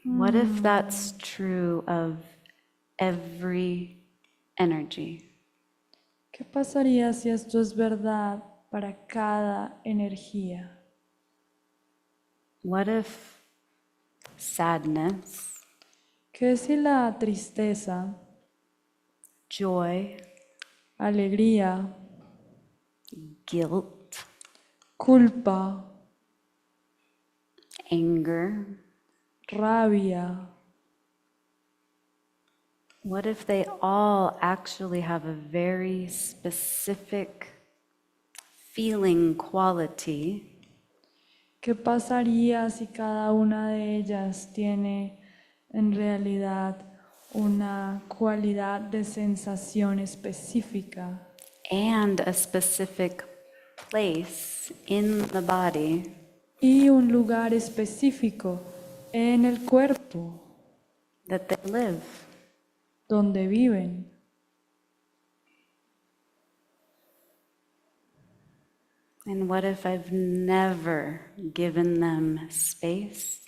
What if that's true of every energy? ¿Qué pasaría si esto es verdad para cada energía? What if sadness, ¿Qué si la tristeza, joy, alegría, guilt, culpa, anger, rabia, what if they all actually have a very specific feeling quality ¿qué pasaría si cada una de ellas tiene en realidad una cualidad de sensación específica and a specific place in the body y un lugar específico en el cuerpo that they live. donde viven. And what if I've never given them space?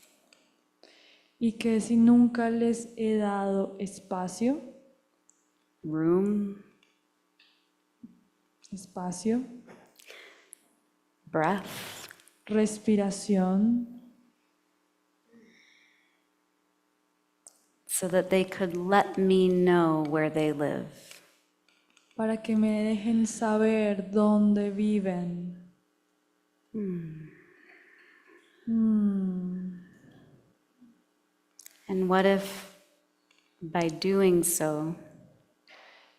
Y que si nunca les he dado espacio, Room, breath, respiración, so that they could let me know where they live. para que me dejen saber dónde viven. And what if, by doing so,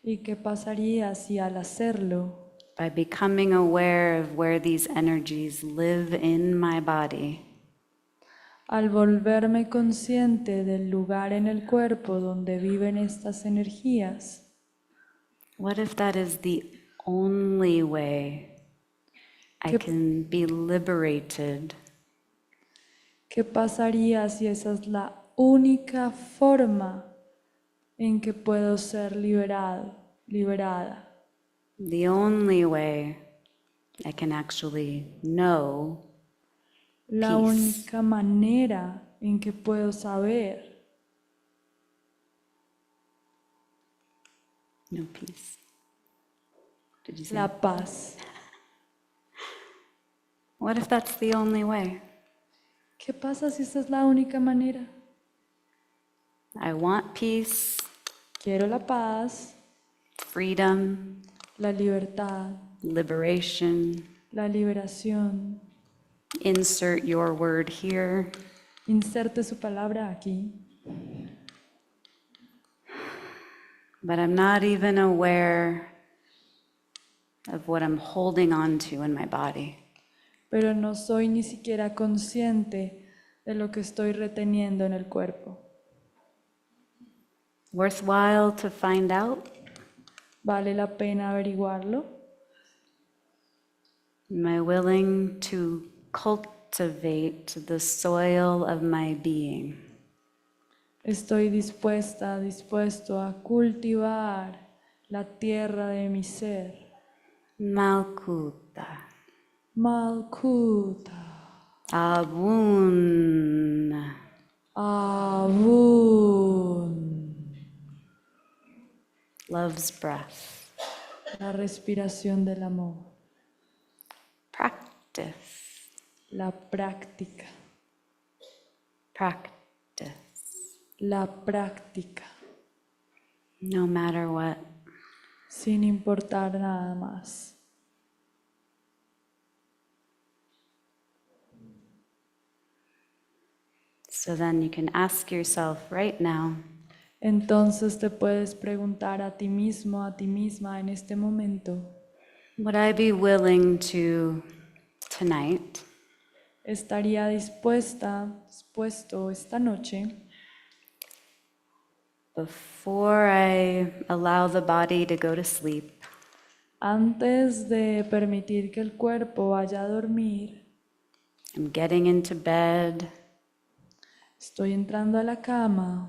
¿Y qué pasaría si al hacerlo, by becoming aware of where these energies live in my body, al volverme consciente del lugar en el cuerpo donde viven estas energías, what if that is the only way I can be liberated qué pasaría si esa es la única forma en que puedo ser liberada? the only way I can actually know La peace. única manera en que puedo saber No peace. Did you say? la paz. What if that's the only way? ¿Qué pasa si esa es la única manera? I want peace, Quiero la paz, freedom, la libertad, liberation. la liberación. Insert your word here. Inserte su palabra aquí. But I'm not even aware of what I'm holding on to in my body. Pero no soy ni siquiera consciente de lo que estoy reteniendo en el cuerpo. Worthwhile to find out? ¿Vale la pena averiguarlo? Am I willing to cultivate the soil of my being? Estoy dispuesto a cultivar la tierra de mi ser. Malkuta. Malkuta. Abun. Abun. Love's breath. La respiración del amor. Practice. La práctica. Practice. La práctica. No matter what. Sin importar nada más. So then you can ask yourself right now, Entonces te puedes preguntar a ti mismo, a ti misma en este momento, would I be willing to, tonight, ¿estaría dispuesto esta noche, before I allow the body to go to sleep, antes de permitir que el cuerpo vaya a dormir, I'm getting into bed, estoy entrando a la cama,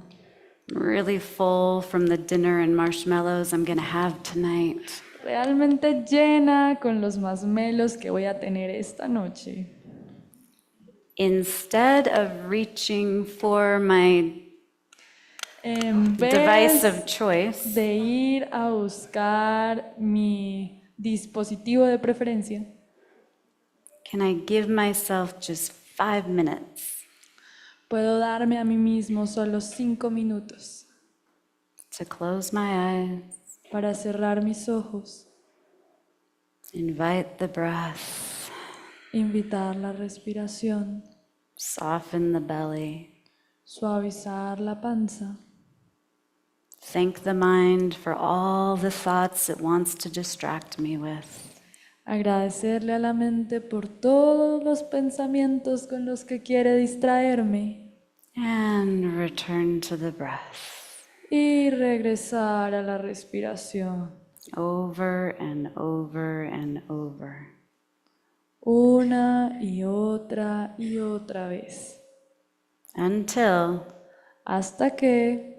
I'm really full from the dinner and marshmallows I'm gonna have tonight. realmente llena con los masmelos que voy a tener esta noche? Instead of reaching for my En device vez of choice, de ir a buscar mi dispositivo de preferencia, can I give myself just 5 minutes puedo darme a mí mismo solo 5 minutos to close my eyes, para cerrar mis ojos, invite the breath, invitar la respiración, soften the belly, suavizar la panza, thank the mind for all the thoughts it wants to distract me with. agradecerle a la mente por todos los pensamientos con los que quiere distraerme And return to the breath, y regresar a la respiración over and over and over. una y otra vez, until hasta que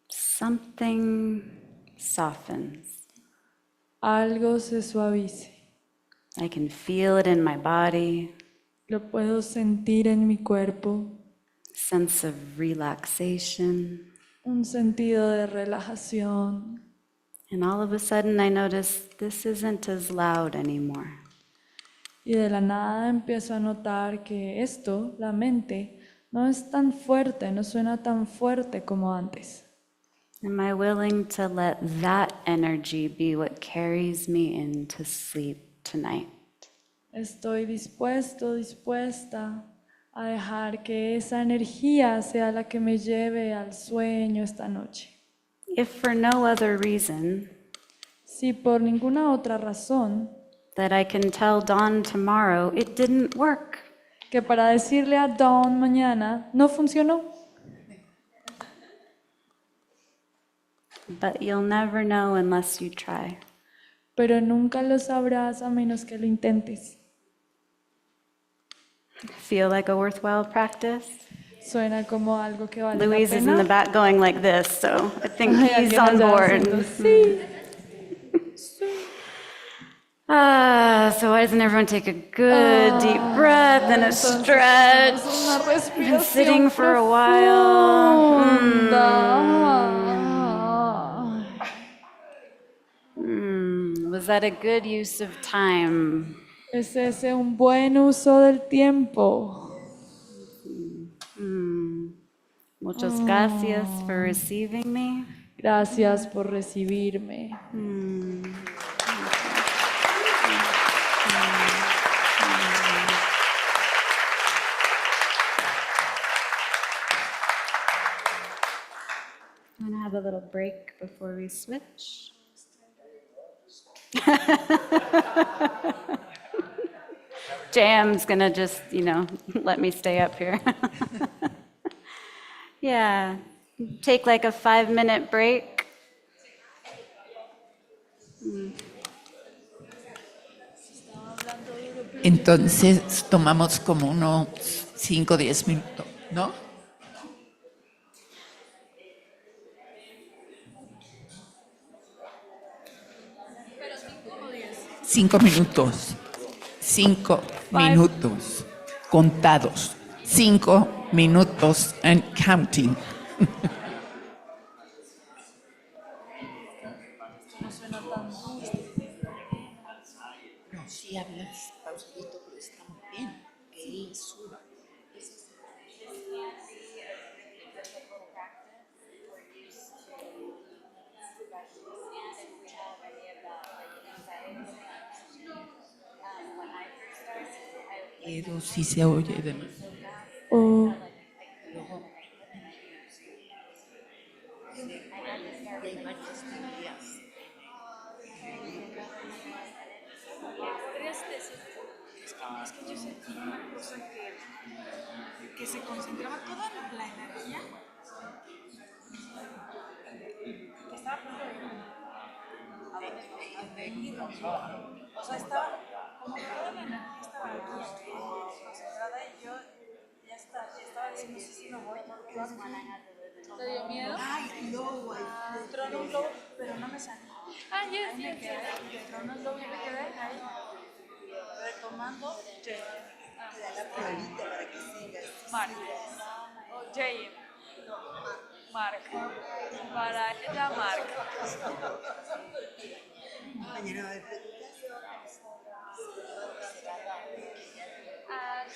something softens. algo se suavice. I can feel it in my body, Lo puedo sentir en mi cuerpo, sense of relaxation. un sentido de relajación. And all of a sudden I notice this isn't as loud anymore. Y de la nada empiezo a notar que esto, la mente, no es tan fuerte, no suena tan fuerte como antes. Am I willing to let that energy be what carries me into sleep tonight? Estoy dispuesto, dispuesta a dejar que esa energía sea la que me lleve al sueño esta noche. If for no other reason, Si por ninguna otra razón that I can tell Dawn tomorrow it didn't work. que para decirle a Dawn mañana no funcionó, But you'll never know unless you try. pero nunca lo sabrás a menos que lo intentes. Feel like a worthwhile practice? Suena como algo que vale Louise la is in the pena. back going like this, so I think Hay he's alguien on allá board. haciendo, sí. So why doesn't everyone take a good deep breath and a Entonces, stretch? una Been respiración sitting for a while. Was that a good use of time? ¿Es ese un buen uso del tiempo? Muchas gracias for receiving me. Gracias por recibirme. I'm gonna have a little break before we switch. Jayem's gonna just, let me stay up here. Yeah, take like a 5-minute break. Entonces tomamos como unos 5 o 10 minutos, ¿no? Cinco minutos. 5 minutos. Contados. 5 minutos and counting. No, sí hablas pausadito, pero está muy bien. Que él suba. Pero sí se oye de más. Oh, Y hay varias teorías. Es que yo sentí una cosa que se concentraba toda la energía que estaba a punto de irme. O sea, estaba como que toda la energía estaba aquí, concentrada y yo ya estaba diciendo, sí, sí, me voy. ¿Te dio miedo? Ay, no, tronó un globo, pero no me salió. Ah, yes, me quedé, tronó un globo y me quedé ahí, retomando. La pruebita para que sigas. Mark. O Jayem. Mark. Para ella, Mark. Mañana va a haber preguntas.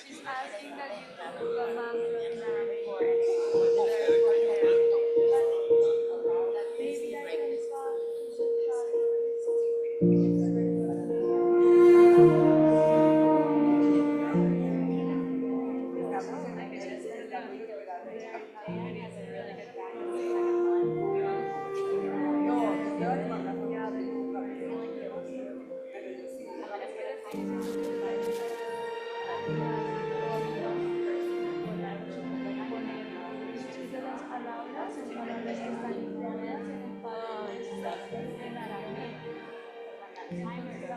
She's asking that you do a mantra for maybe I can start.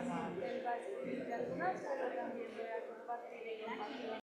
él va a escribir de algunas, pero también voy a compartir información